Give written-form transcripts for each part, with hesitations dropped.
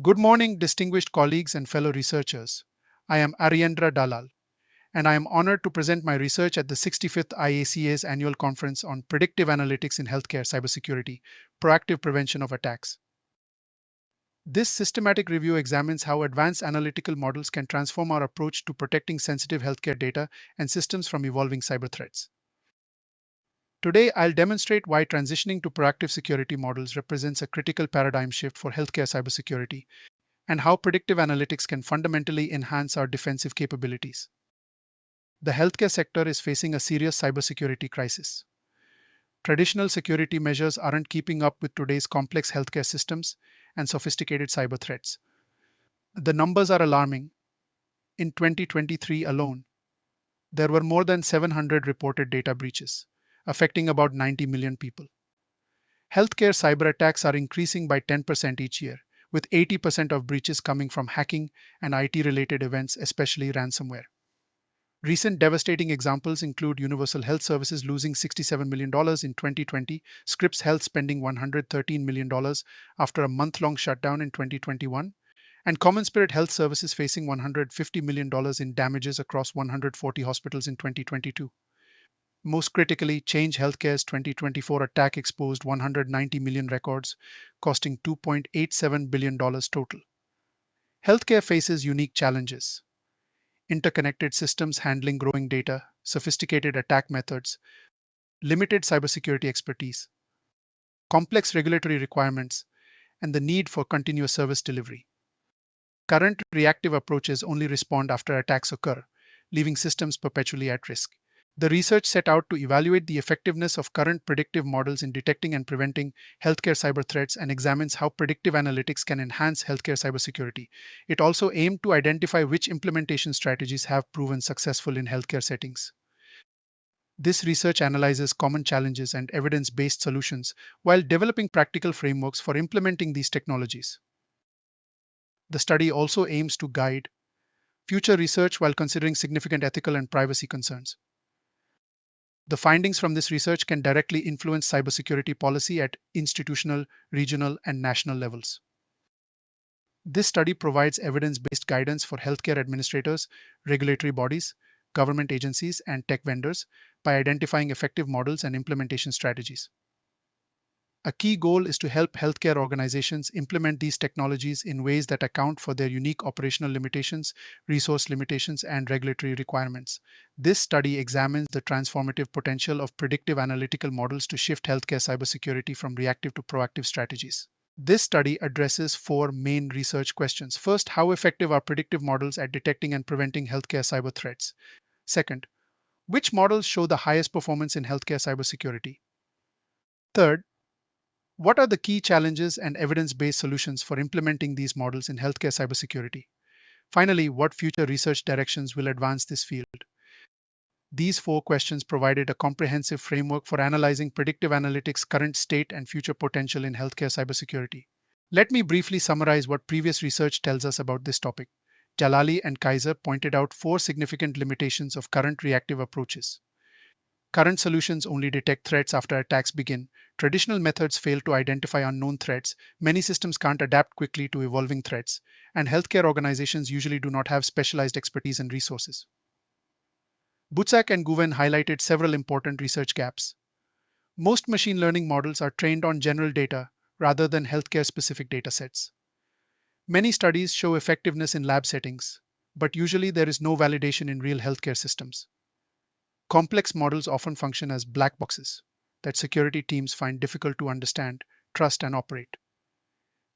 Good morning, distinguished colleagues and fellow researchers. I am Aryendra Dalal, and I am honored to present my research at the 65th IACA's annual conference on predictive analytics in healthcare cybersecurity, proactive prevention of attacks. This systematic review examines how advanced analytical models can transform our approach to protecting sensitive healthcare data and systems from evolving cyber threats. Today, I'll demonstrate why transitioning to proactive security models represents a critical paradigm shift for healthcare cybersecurity and how predictive analytics can fundamentally enhance our defensive capabilities. The healthcare sector is facing a serious cybersecurity crisis. Traditional security measures aren't keeping up with today's complex healthcare systems and sophisticated cyber threats. The numbers are alarming. In 2023 alone, there were more than 700 reported data breaches, affecting about 90 million people. Healthcare cyber attacks are increasing by 10% each year, with 80% of breaches coming from hacking and IT-related events, especially ransomware. Recent devastating examples include Universal Health Services losing $67 million in 2020, Scripps Health spending $113 million after a month-long shutdown in 2021, and Common Spirit Health Services facing $150 million in damages across 140 hospitals in 2022. Most critically, Change Healthcare's 2024 attack exposed 190 million records, costing $2.87 billion total. Healthcare faces unique challenges: interconnected systems handling growing data, sophisticated attack methods, limited cybersecurity expertise, complex regulatory requirements, and the need for continuous service delivery. Current reactive approaches only respond after attacks occur, leaving systems perpetually at risk. The research set out to evaluate the effectiveness of current predictive models in detecting and preventing healthcare cyber threats and examines how predictive analytics can enhance healthcare cybersecurity. It also aimed to identify which implementation strategies have proven successful in healthcare settings. This research analyzes common challenges and evidence-based solutions while developing practical frameworks for implementing these technologies. The study also aims to guide future research while considering significant ethical and privacy concerns. The findings from this research can directly influence cybersecurity policy at institutional, regional, and national levels. This study provides evidence-based guidance for healthcare administrators, regulatory bodies, government agencies, and tech vendors by identifying effective models and implementation strategies. A key goal is to help healthcare organizations implement these technologies in ways that account for their unique operational limitations, resource limitations, and regulatory requirements. This study examines the transformative potential of predictive analytical models to shift healthcare cybersecurity from reactive to proactive strategies. This study addresses four main research questions. First, how effective are predictive models at detecting and preventing healthcare cyber threats? Second, which models show the highest performance in healthcare cybersecurity? Third, what are the key challenges and evidence-based solutions for implementing these models in healthcare cybersecurity? Finally, what future research directions will advance this field? These four questions provided a comprehensive framework for analyzing predictive analytics' current state and future potential in healthcare cybersecurity. Let me briefly summarize what previous research tells us about this topic. Jalali and Kaiser pointed out four significant limitations of current reactive approaches. Current solutions only detect threats after attacks begin. Traditional methods fail to identify unknown threats. Many systems can't adapt quickly to evolving threats. And healthcare organizations usually do not have specialized expertise and resources. Butsak and Guven highlighted several important research gaps. Most machine learning models are trained on general data rather than healthcare-specific datasets. Many studies show effectiveness in lab settings, but usually there is no validation in real healthcare systems. Complex models often function as black boxes that security teams find difficult to understand, trust, and operate.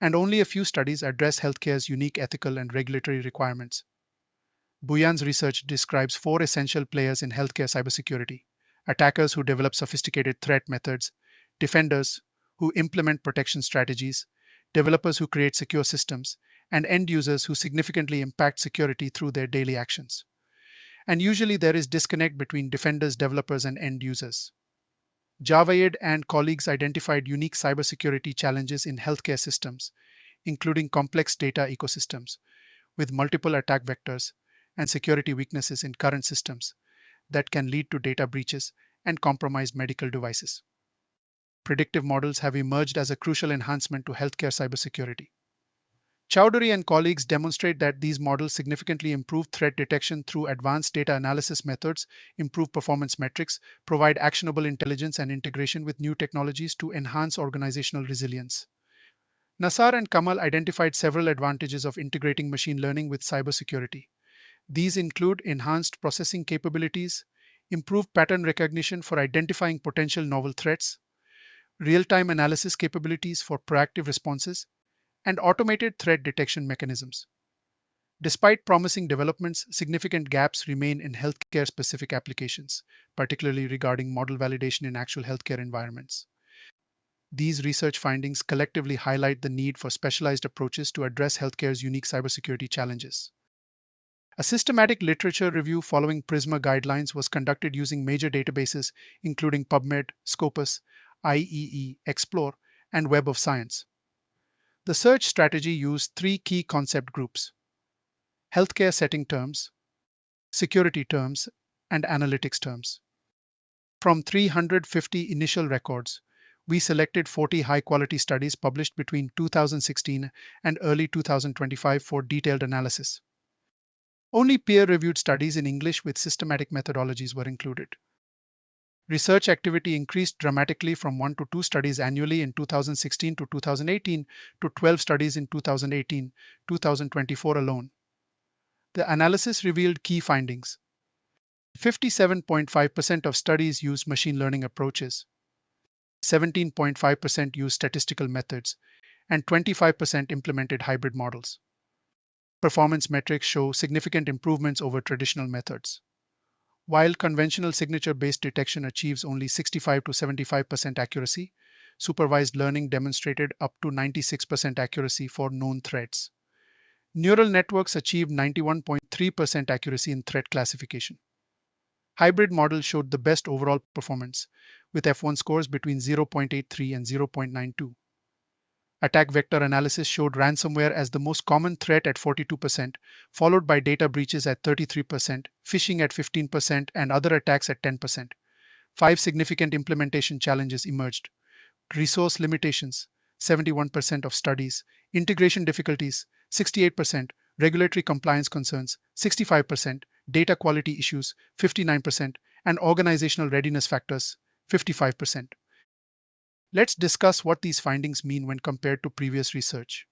And only a few studies address healthcare's unique ethical and regulatory requirements. Buyan's research describes four essential players in healthcare cybersecurity: attackers who develop sophisticated threat methods, defenders who implement protection strategies, developers who create secure systems, and end users who significantly impact security through their daily actions. And usually there is disconnect between defenders, developers, and end users. Javed and colleagues identified unique cybersecurity challenges in healthcare systems, including complex data ecosystems with multiple attack vectors and security weaknesses in current systems that can lead to data breaches and compromised medical devices. Predictive models have emerged as a crucial enhancement to healthcare cybersecurity. Chowdhury and colleagues demonstrate that these models significantly improve threat detection through advanced data analysis methods, improve performance metrics, provide actionable intelligence, and integration with new technologies to enhance organizational resilience. Nassar and Kamal identified several advantages of integrating machine learning with cybersecurity. These include enhanced processing capabilities, improved pattern recognition for identifying potential novel threats, real time analysis capabilities for proactive responses, and automated threat detection mechanisms. Despite promising developments, significant gaps remain in healthcare specific applications, particularly regarding model validation in actual healthcare environments. These research findings collectively highlight the need for specialized approaches to address healthcare's unique cybersecurity challenges. A systematic literature review following PRISMA guidelines was conducted using major databases including PubMed, Scopus, IEE, Explore, and Web of Science. The search strategy used three key concept groups: healthcare setting terms, security terms, and analytics terms. From 350 initial records, we selected 40 high quality studies published between 2016 and early 2025 for detailed analysis. Only peer reviewed studies in English with systematic methodologies were included. Research activity increased dramatically from 1 to 2 studies annually in 2016 to 2018 to 12 studies in 2018 2024 alone. The analysis revealed key findings. 57.5% of studies used machine learning approaches, 17.5% used statistical methods, and 25% implemented hybrid models. Performance metrics show significant improvements over traditional methods. While conventional signature-based detection achieves only 65 to 75% accuracy, supervised learning demonstrated up to 96% accuracy for known threats. Neural networks achieved 91.3% accuracy in threat classification. Hybrid models showed the best overall performance, with F1 scores between 0.83 and 0.92. Attack vector analysis showed ransomware as the most common threat at 42%, followed by data breaches at 33%, phishing at 15%, and other attacks at 10%. Five significant implementation challenges emerged: resource limitations, 71% of studies; integration difficulties, 68%; regulatory compliance concerns, 65%; data quality issues, 59%; and organizational readiness factors, 55%. Let's discuss what these findings mean when compared to previous research.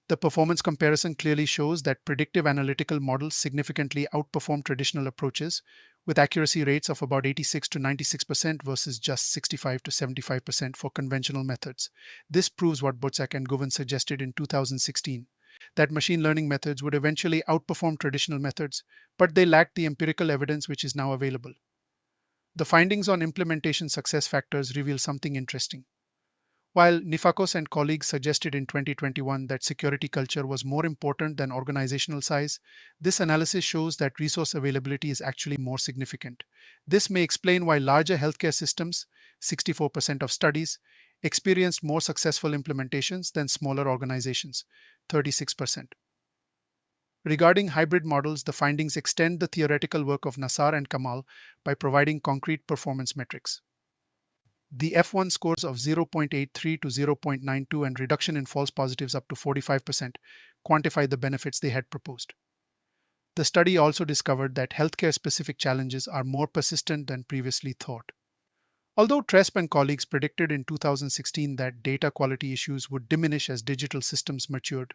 The performance comparison clearly shows that predictive analytical models significantly outperform traditional approaches, with accuracy rates of about 86 to 96% versus just 65 to 75% for conventional methods. This proves what Bocek and Govan suggested in 2016, that machine learning methods would eventually outperform traditional methods, but they lacked the empirical evidence which is now available. The findings on implementation success factors reveal something interesting. While Nifakos and colleagues suggested in 2021 that security culture was more important than organizational size, this analysis shows that resource availability is actually more significant. This may explain why larger healthcare systems, 64% of studies, experienced more successful implementations than smaller organizations, 36%. Regarding hybrid models, the findings extend the theoretical work of Nassar and Kamal by providing concrete performance metrics. The F1 scores of 0.83 to 0.92 and reduction in false positives up to 45% quantify the benefits they had proposed. The study also discovered that healthcare-specific challenges are more persistent than previously thought. Although Tresp and colleagues predicted in 2016 that data quality issues would diminish as digital systems matured,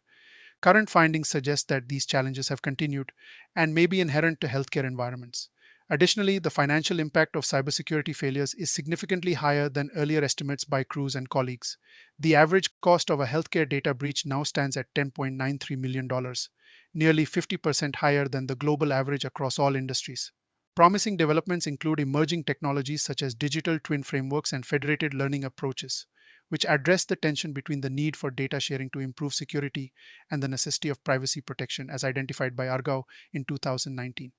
current findings suggest that these challenges have continued and may be inherent to healthcare environments. Additionally, the financial impact of cybersecurity failures is significantly higher than earlier estimates by Cruz and colleagues. The average cost of a healthcare data breach now stands at $10.93 million, nearly 50% higher than the global average across all industries. Promising developments include emerging technologies such as digital twin frameworks and federated learning approaches, which address the tension between the need for data sharing to improve security and the necessity of privacy protection as identified by Argao in 2019.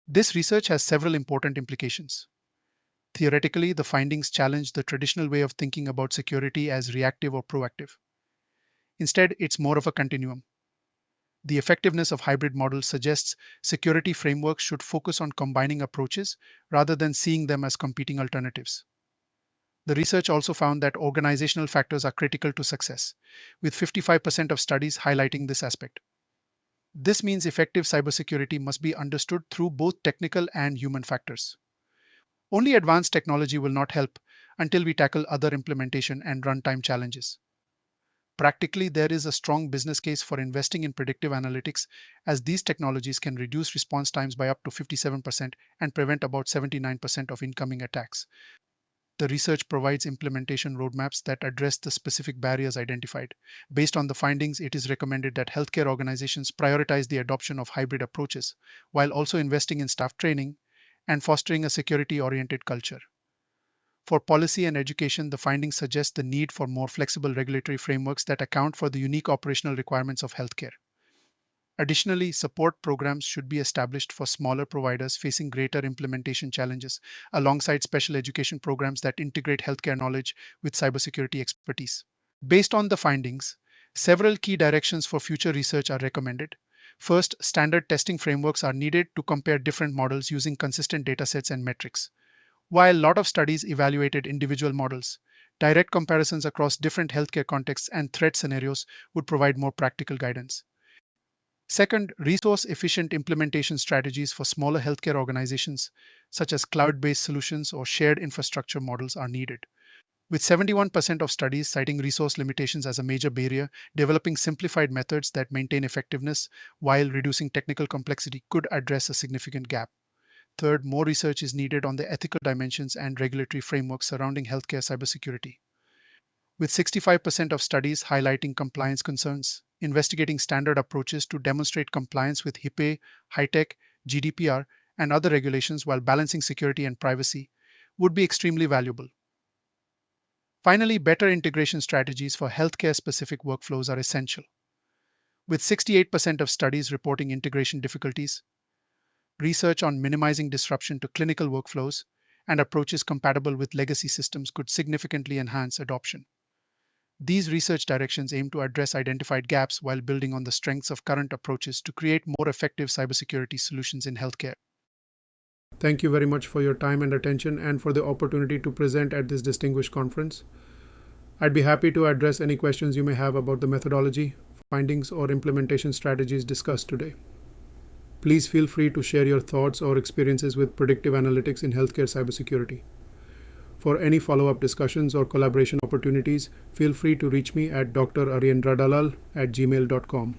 This research has several important implications. Theoretically, the findings challenge the traditional way of thinking about security as reactive or proactive. Instead, it's more of a continuum. The effectiveness of hybrid models suggests security frameworks should focus on combining approaches rather than seeing them as competing alternatives. The research also found that organizational factors are critical to success, with 55% of studies highlighting this aspect. This means effective cybersecurity must be understood through both technical and human factors. Only advanced technology will not help until we tackle other implementation and runtime challenges. Practically, there is a strong business case for investing in predictive analytics as these technologies can reduce response times by up to 57% and prevent about 79% of incoming attacks. The research provides implementation roadmaps that address the specific barriers identified. Based on the findings, it is recommended that healthcare organizations prioritize the adoption of hybrid approaches while also investing in staff training and fostering a security oriented culture. For policy and education, the findings suggest the need for more flexible regulatory frameworks that account for the unique operational requirements of healthcare. Additionally, support programs should be established for smaller providers facing greater implementation challenges, alongside special education programs that integrate healthcare knowledge with cybersecurity expertise. Based on the findings, several key directions for future research are recommended. First, standard testing frameworks are needed to compare different models using consistent datasets and metrics. While a lot of studies evaluated individual models, direct comparisons across different healthcare contexts and threat scenarios would provide more practical guidance. Second, resource efficient implementation strategies for smaller healthcare organizations, such as cloud based solutions or shared infrastructure models, are needed. With 71% of studies citing resource limitations as a major barrier, developing simplified methods that maintain effectiveness while reducing technical complexity could address a significant gap. Third, more research is needed on the ethical dimensions and regulatory frameworks surrounding healthcare cybersecurity. With 65% of studies highlighting compliance concerns, investigating standard approaches to demonstrate compliance with HIPAA, HITECH, GDPR, and other regulations while balancing security and privacy would be extremely valuable. Finally, better integration strategies for healthcare specific workflows are essential. With 68% of studies reporting integration difficulties, research on minimizing disruption to clinical workflows and approaches compatible with legacy systems could significantly enhance adoption. These research directions aim to address identified gaps while building on the strengths of current approaches to create more effective cybersecurity solutions in healthcare. Thank you very much for your time and attention and for the opportunity to present at this distinguished conference. I'd be happy to address any questions you may have about the methodology, findings, or implementation strategies discussed today. Please feel free to share your thoughts or experiences with predictive analytics in healthcare cybersecurity. For any follow-up discussions or collaboration opportunities, feel free to reach me at draryendraDalal@gmail.com.